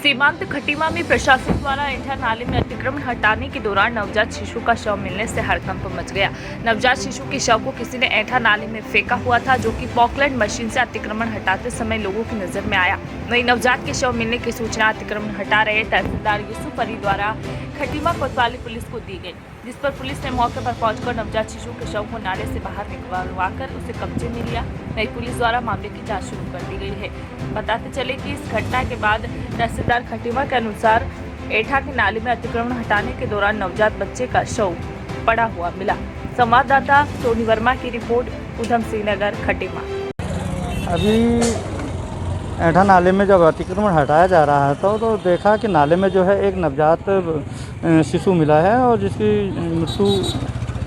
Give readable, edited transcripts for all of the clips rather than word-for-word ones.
सीमांत खटीमा में प्रशासन द्वारा ऐंठा नाले में अतिक्रमण हटाने के दौरान नवजात शिशु का शव मिलने से हड़कंप मच गया। नवजात शिशु के शव को किसी ने ऐंठा नाले में फेंका हुआ था, जो कि पॉकलैंड मशीन से अतिक्रमण हटाते समय लोगों की नजर में आया। वहीं नवजात के शव मिलने की सूचना अतिक्रमण हटा रहे तहसीलदार यूसुफ अली द्वारा खटीमा कोतवाली पुलिस को दी गई, जिस पर पुलिस ने मौके पर पहुंचकर नवजात शिशु के शव को नाले से बाहर निकलवाकर उसे कब्जे में लिया। वहीं पुलिस द्वारा मामले की जांच शुरू कर दी गई है। बताते चले कि इस घटना के बाद तहसीलदार खटीमा के अनुसार ऐंठा के नाले में अतिक्रमण हटाने के दौरान नवजात बच्चे का शव पड़ा हुआ मिला। संवाददाता सोनी वर्मा की रिपोर्ट, उधम सिंह नगर, खटीमा। अभी ऐंठा नाले में जब अतिक्रमण हटाया जा रहा है तो देखा कि नाले में जो है एक नवजात शिशु मिला है और जिसकी मृत्यु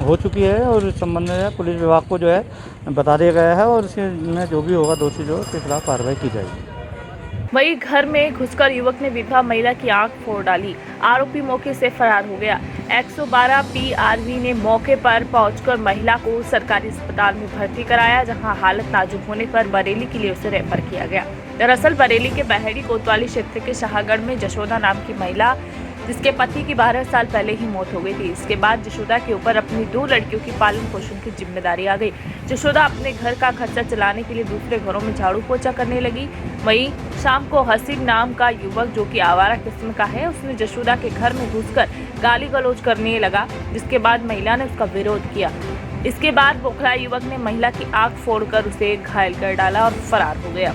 हो चुकी है और इस संबंध में पुलिस विभाग को जो है बता दिया गया है और इसमें जो भी होगा दोषी जो उसके खिलाफ कार्रवाई की जाएगी। वहीं घर में घुसकर युवक ने विधवा महिला की आंख फोड़ डाली। आरोपी मौके से फरार हो गया। 112 PRV ने मौके पर पहुंचकर महिला को सरकारी अस्पताल में भर्ती कराया, जहां हालत नाजुक होने पर बरेली के लिए उसे रेफर किया गया। दरअसल बरेली के बहेड़ी कोतवाली क्षेत्र के शाहगढ़ में जशोदा नाम की महिला, जिसके पति की 12 साल पहले ही मौत हो गई थी। इसके बाद जशोदा के ऊपर अपनी 2 लड़कियों की पालन पोषण की जिम्मेदारी आ गई। जशोदा अपने घर का खर्चा चलाने के लिए दूसरे घरों में झाड़ू पोछा करने लगी। वहीं शाम को हसीब नाम का युवक, जो कि आवारा किस्म का है, उसने जशोदा के घर में घुसकर गाली गलौज करने लगा, जिसके बाद महिला ने उसका विरोध किया। इसके बाद बौखलाए युवक ने महिला की आंख फोड़कर उसे घायल कर डाला और फरार हो गया।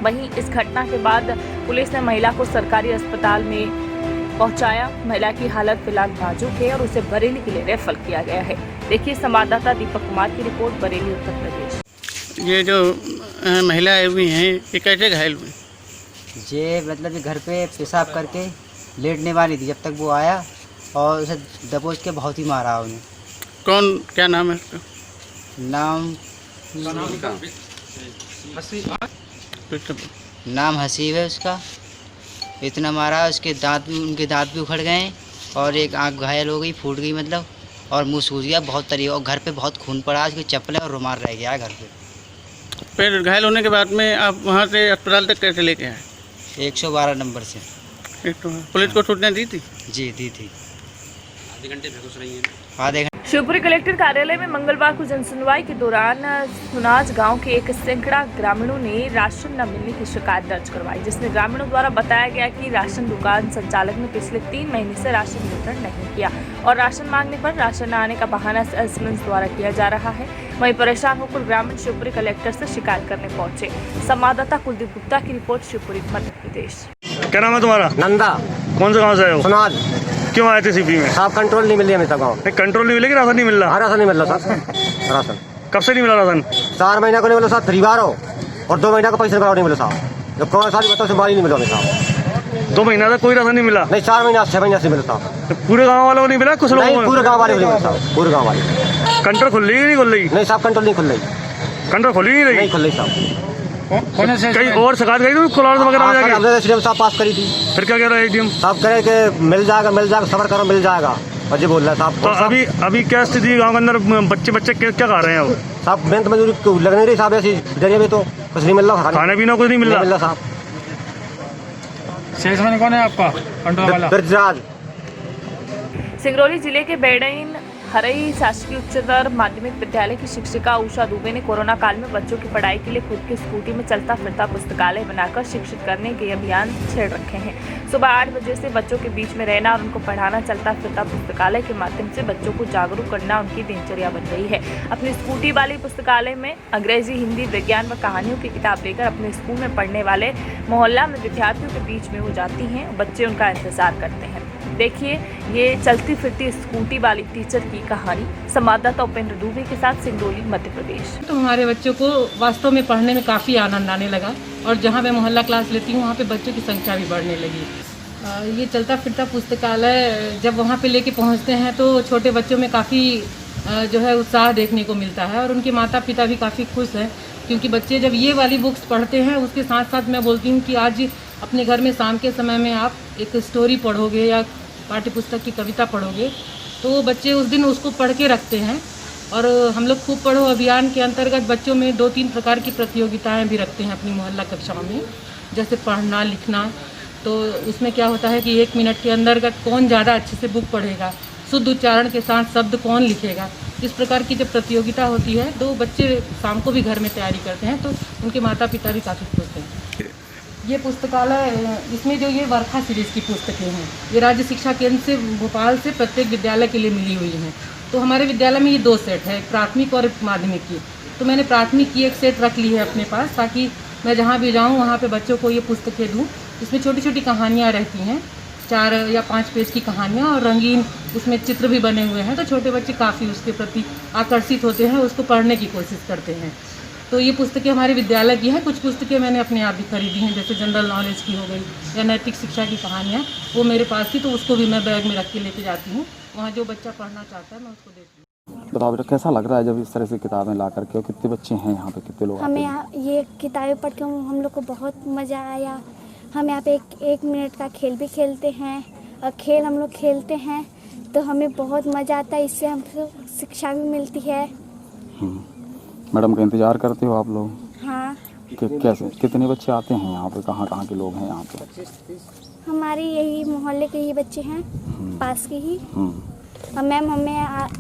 वहीं इस घटना के बाद पुलिस ने महिला को सरकारी अस्पताल में पहुंचाया। महिला की हालत फिलहाल नाजुक है और उसे बरेली के लिए रेफर किया गया है। देखिए संवाददाता दीपक कुमार की रिपोर्ट, बरेली, उत्तर प्रदेश। ये जो महिलाएं हुई हैं, ये कैसे घायल हुई? ये मतलब घर पे पेशाब करके लेटने वाली थी, जब तक वो आया और उसे दबोच के बहुत ही मारा उन्हें। कौन, क्या नाम है उसका? नाम हसीब है उसका। इतना मारा, उसके उनके दांत भी उखड़ गए और एक आंख घायल हो गई, फूट गई मतलब, और मुंह सूज गया बहुत तरीके, और घर पे बहुत खून पड़ा, उसकी चप्पलें और रुमाल रह गया घर पे। फिर घायल होने के बाद में आप वहाँ से अस्पताल तक कैसे लेके आए? 112 नंबर से। एक तो पुलिस को सूचना दी थी? जी दी थी। आधे घंटे। शिवपुरी कलेक्टर कार्यालय में मंगलवार को जनसुनवाई के दौरान सुनाज गांव के एक सैकड़ा ग्रामीणों ने राशन न मिलने की शिकायत दर्ज करवाई, जिसमें ग्रामीणों द्वारा बताया गया कि राशन दुकान संचालक ने पिछले 3 महीने से राशन वितरण नहीं किया और राशन मांगने पर राशन न आने का बहाना एसएमएस द्वारा किया जा रहा है। वहीं परेशान होकर ग्रामीण शिवपुरी कलेक्टर से शिकायत करने पहुंचे। संवाददाता कुलदीप गुप्ता की रिपोर्ट, शिवपुरी, मध्य प्रदेश। क्या नाम है तुम्हारा? नंदा। कौन से गाँव से आए हो? सुनाज। क्यों आए थे शिवपुरी में? साहब कंट्रोल नहीं मिल रही हमें तक गाँव। कंट्रोल नहीं मिलेगी, राशन नहीं मिल रहा? राशन नहीं मिल रहा साहब। राशन कब से नहीं मिला राशन? 4 महीना को नहीं मिला साहब, 3 बार हो, और 2 महीना का पैसे नहीं मिला साहब। जब कौन सारी बताओ से बारी नहीं मिला हमें साहब। 2 महीना तक कोई राशन नहीं मिला? नहीं, 4 महीना 6 महीना से मिला साहब। तो पूरे गाँव वालों को नहीं मिला? कुछ लोगों को? पूरे गाँव वाले को नहीं मिला साहब, पूरे गाँव वाले। कंट्रोल खुल रही नहीं खुल रही? नहीं साहब, कंट्रोल नहीं खुल रही। कंट्रोल खुली नहीं रही? नहीं खुल रही साहब। कहीं और शिकायत गई थी खुलाड़ वगैरह में जाके? सीएम साहब पास करी थी। फिर क्या कह रहा है एडीएम साहब? कहे कि मिल जाएगा, सबर करो मिल जाएगा, और जी बोल रहा है साहब। तो अभी क्या स्थिति है गाँव के अंदर? बच्चे क्या खा रहे हैं अब? साहब बैंक मजदूरी लग नहीं रही साहब, ऐसी जरिए में तो कुछ नहीं मिल रहा, खाने पीना कुछ नहीं मिल रहा साहब। सेल्समैन कौन है आपका कंट्रोल वाला? ब्रजराज। सिंगरौली जिले के बेड़ईन हरई शासकीय उच्चतर माध्यमिक विद्यालय की शिक्षिका उषा दुबे ने कोरोना काल में बच्चों की पढ़ाई के लिए खुद की स्कूटी में चलता फिरता पुस्तकालय बनाकर शिक्षित करने के अभियान छेड़ रखे हैं। सुबह 8 बजे से बच्चों के बीच में रहना और उनको पढ़ाना, चलता फिरता पुस्तकालय के माध्यम से बच्चों को जागरूक करना उनकी दिनचर्या बन गई है। अपनी स्कूटी वाली पुस्तकालय में अंग्रेजी, हिंदी, विज्ञान व कहानियों की किताब लेकर अपने स्कूल में पढ़ने वाले मोहल्ला में विद्यार्थियों के बीच में वो जाती हैं। बच्चे उनका इंतजार करते हैं। देखिए ये चलती फिरती स्कूटी वाली टीचर की कहानी। संवाददाता उपेंद्र दुबे के साथ, सिंगरौली, मध्य प्रदेश। तो हमारे बच्चों को वास्तव में पढ़ने में काफ़ी आनंद आने लगा और जहाँ मैं मोहल्ला क्लास लेती हूँ वहाँ पे बच्चों की संख्या भी बढ़ने लगी। ये चलता फिरता पुस्तकालय जब वहाँ पे लेके पहुँचते हैं तो छोटे बच्चों में काफ़ी जो है उत्साह देखने को मिलता है और उनके माता पिता भी काफ़ी खुश हैं, क्योंकि बच्चे जब ये वाली बुक्स पढ़ते हैं उसके साथ साथ मैं बोलती हूँ कि आज अपने घर में शाम के समय में आप एक स्टोरी पढ़ोगे या पाठ्य पुस्तक की कविता पढ़ोगे तो बच्चे उस दिन उसको पढ़ के रखते हैं। और हम लोग खूब पढ़ो अभियान के अंतर्गत बच्चों में 2-3 प्रकार की प्रतियोगिताएं भी रखते हैं अपनी मोहल्ला कक्षाओं में, जैसे पढ़ना, लिखना, तो उसमें क्या होता है कि 1 मिनट के अंदर कौन ज़्यादा अच्छे से बुक पढ़ेगा, शुद्ध उच्चारण के साथ शब्द कौन लिखेगा, इस प्रकार की जब प्रतियोगिता होती है तो बच्चे शाम को भी घर में तैयारी करते हैं, तो उनके माता पिता भी काफ़ी खुश हैं। ये पुस्तकालय, इसमें जो ये वर्षा सीरीज़ की पुस्तकें हैं, ये राज्य शिक्षा केंद्र से भोपाल से प्रत्येक विद्यालय के लिए मिली हुई हैं। तो हमारे विद्यालय में ये 2 सेट है, एक प्राथमिक और एक माध्यमिक की। तो मैंने प्राथमिक की एक सेट रख ली है अपने पास, ताकि मैं जहाँ भी जाऊँ वहाँ पे बच्चों को ये पुस्तकें दूँ। इसमें छोटी छोटी कहानियाँ रहती हैं, 4 या 5 पेज की कहानियाँ, और रंगीन उसमें चित्र भी बने हुए हैं, तो छोटे बच्चे काफ़ी उसके प्रति आकर्षित होते हैं, उसको पढ़ने की कोशिश करते हैं। तो ये पुस्तकें हमारे विद्यालय की हैं। कुछ पुस्तकें मैंने अपने आप भी खरीदी हैं, जैसे जनरल नॉलेज की हो गई या नैतिक शिक्षा की कहानियाँ, वो मेरे पास थी, तो उसको भी मैं बैग में रख के लेके जाती हूँ। वहाँ जो बच्चा पढ़ना चाहता है मैं उसको देती हूँ। बताओ बेटा, कैसा लग रहा है जब इस तरह से किताबें ला करके, और कितने बच्चे हैं यहाँ पे, कितने लोग हमें यहाँ ये किताबें पढ़ के हम लोग को बहुत मज़ा आया। हम यहाँ पे एक मिनट का खेल भी खेलते हैं, और खेल हम लोग खेलते हैं तो हमें बहुत मज़ा आता है, इससे हमको शिक्षा भी मिलती है। मैडम का इंतज़ार करते हो आप लोग? हाँ। कैसे, कितने बच्चे आते हैं यहाँ पे, कहाँ कहाँ के लोग हैं यहाँ पे? हमारे यही मोहल्ले के ही बच्चे हैं, पास के ही। और मैम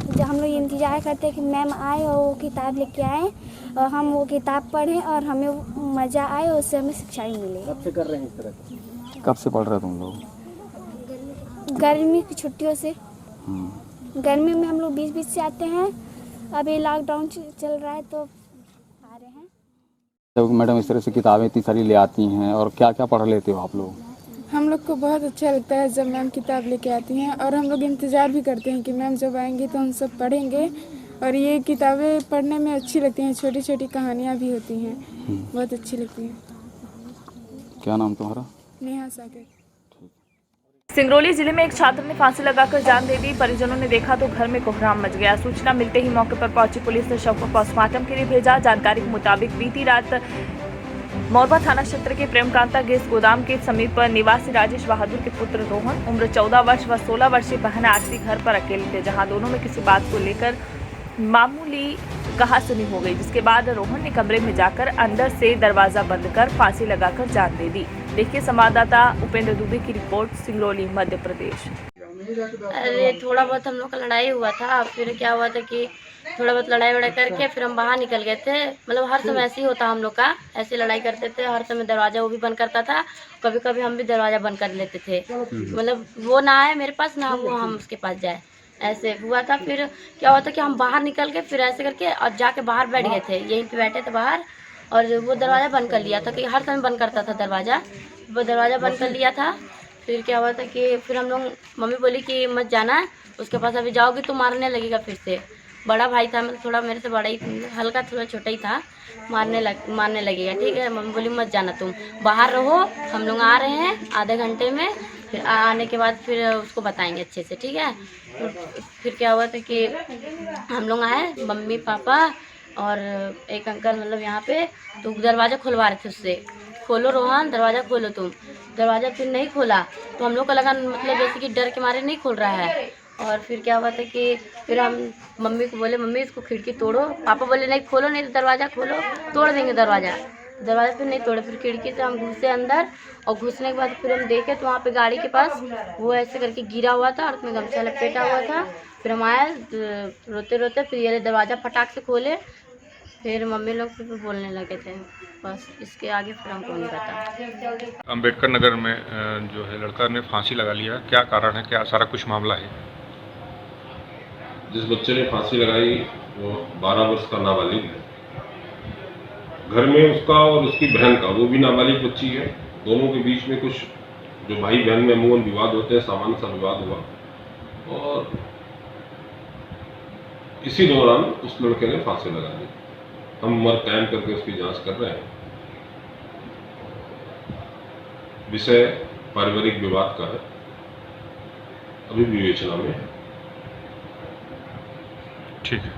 जब हम लोग इंतज़ार करते हैं कि मैम आए और वो किताब लेके आए और हम वो किताब पढ़ें और हमें मज़ा आए और उससे हमें शिक्षा भी मिले। कब से कर रहे हैं इस तरह? कब से पढ़ रहे हो तुम लोग? गर्मी की छुट्टियों से। गर्मी में हम लोग 20-20 से आते हैं, अभी लॉकडाउन चल रहा है तो आ रहे हैं। जब मैडम इस तरह से किताबें इतनी सारी ले आती हैं, और क्या क्या पढ़ लेते हो आप लोग? हम लोग को बहुत अच्छा लगता है जब मैम किताब लेके आती हैं, और हम लोग इंतज़ार भी करते हैं कि मैम जब आएंगी तो हम सब पढ़ेंगे। और ये किताबें पढ़ने में अच्छी लगती हैं, छोटी छोटी कहानियाँ भी होती हैं, बहुत अच्छी लगती हैं। क्या नाम तुम्हारा? नेहा सागर। सिंगरौली जिले में एक छात्र ने फांसी लगाकर जान दे दी। परिजनों ने देखा तो घर में कोहराम मच गया। सूचना मिलते ही मौके पर पहुंची पुलिस ने शव को पोस्टमार्टम के लिए भेजा। जानकारी के मुताबिक बीती रात मोरबा थाना क्षेत्र के प्रेमकांता गैस गोदाम के समीप निवासी राजेश बहादुर के पुत्र रोहन उम्र 14 वर्ष व 16 वर्षीय बहन आरती घर पर अकेले थे, जहां दोनों में किसी बात को लेकर मामूली कहासुनी हो गई, जिसके बाद रोहन ने कमरे में जाकर अंदर से दरवाजा बंद कर फांसी लगाकर जान दे दी। देखिए संवाददाता उपेंद्र दुबे की रिपोर्ट, सिंगरौली मध्य प्रदेश। अरे थोड़ा बहुत हम लोग का लड़ाई हुआ था, फिर क्या हुआ था कि थोड़ा बहुत लड़ाई वड़ाई करके फिर हम बाहर निकल गए थे। मतलब हर समय ऐसे ही होता हम लोग का, ऐसे लड़ाई करते थे हर समय। दरवाज़ा वो भी बंद करता था, कभी कभी हम भी दरवाज़ा बंद कर लेते थे। मतलब वो ना आए मेरे पास, ना वो हम उसके पास जाए, ऐसे हुआ था। फिर क्या हुआ था कि हम बाहर निकल के फिर ऐसे करके और जाके बाहर बैठ गए थे, यहीं पे बैठे थे बाहर, और वो दरवाज़ा बंद कर लिया था कि हर समय बंद करता था दरवाज़ा, वो दरवाज़ा बंद कर लिया था। फिर क्या हुआ था कि फिर हम लोग, मम्मी बोली कि मत जाना है उसके पास, अभी जाओगी तो मारने लगेगा फिर से। बड़ा भाई था, मतलब थोड़ा मेरे से बड़ा ही, हल्का थोड़ा छोटा ही था, मारने लगेगा, ठीक है। मम्मी बोली मत जाना, तुम बाहर रहो, हम लोग आ रहे हैं आधे घंटे में, फिर आने के बाद फिर उसको बताएंगे अच्छे से, ठीक है। फिर क्या हुआ था कि हम लोग आए, मम्मी पापा और एक अंकल, मतलब यहाँ पे, तो दरवाज़ा खुलवा रहे थे उससे, खोलो रोहन दरवाज़ा खोलो तुम। दरवाज़ा फिर नहीं खोला तो हम लोग को लगा मतलब जैसे कि डर के मारे नहीं खोल रहा है। और फिर क्या हुआ था कि फिर हम मम्मी को बोले मम्मी इसको खिड़की तोड़ो, पापा बोले नहीं खोलो, नहीं तो दरवाज़ा खोलो, तोड़ देंगे दरवाज़ा। दरवाज़ा फिर नहीं तोड़े, फिर खिड़की से हम घुसे अंदर, और घुसने के बाद फिर हम देखे तो वहाँ पे गाड़ी के पास वो ऐसे करके गिरा हुआ था और उसमें गमछा लपेटा हुआ था। फिर हम आए रोते रोते, फिर ये दरवाज़ा फटाक से खोले, फिर मम्मी लोग फिर बोलने लगे थे, बस इसके आगे फिर हमको नहीं पता। अम्बेडकर नगर में जो है लड़का ने फांसी लगा लिया, क्या कारण है, क्या सारा कुछ मामला है? जिस बच्चे ने फांसी लगाई वो 12 वर्ष का नाबालिग है। घर में उसका और उसकी बहन का, वो भी नाबालिग बच्ची है, दोनों के बीच में कुछ जो भाई बहन में अमूमन विवाद होते हैं, सामान्य सा विवाद हुआ, और इसी दौरान उस लड़के ने फांसी लगा दी। हम उम्र कायम करके उसकी जांच कर रहे हैं। विषय पारिवारिक विवाद का है, अभी विवेचना में है। ठीक है।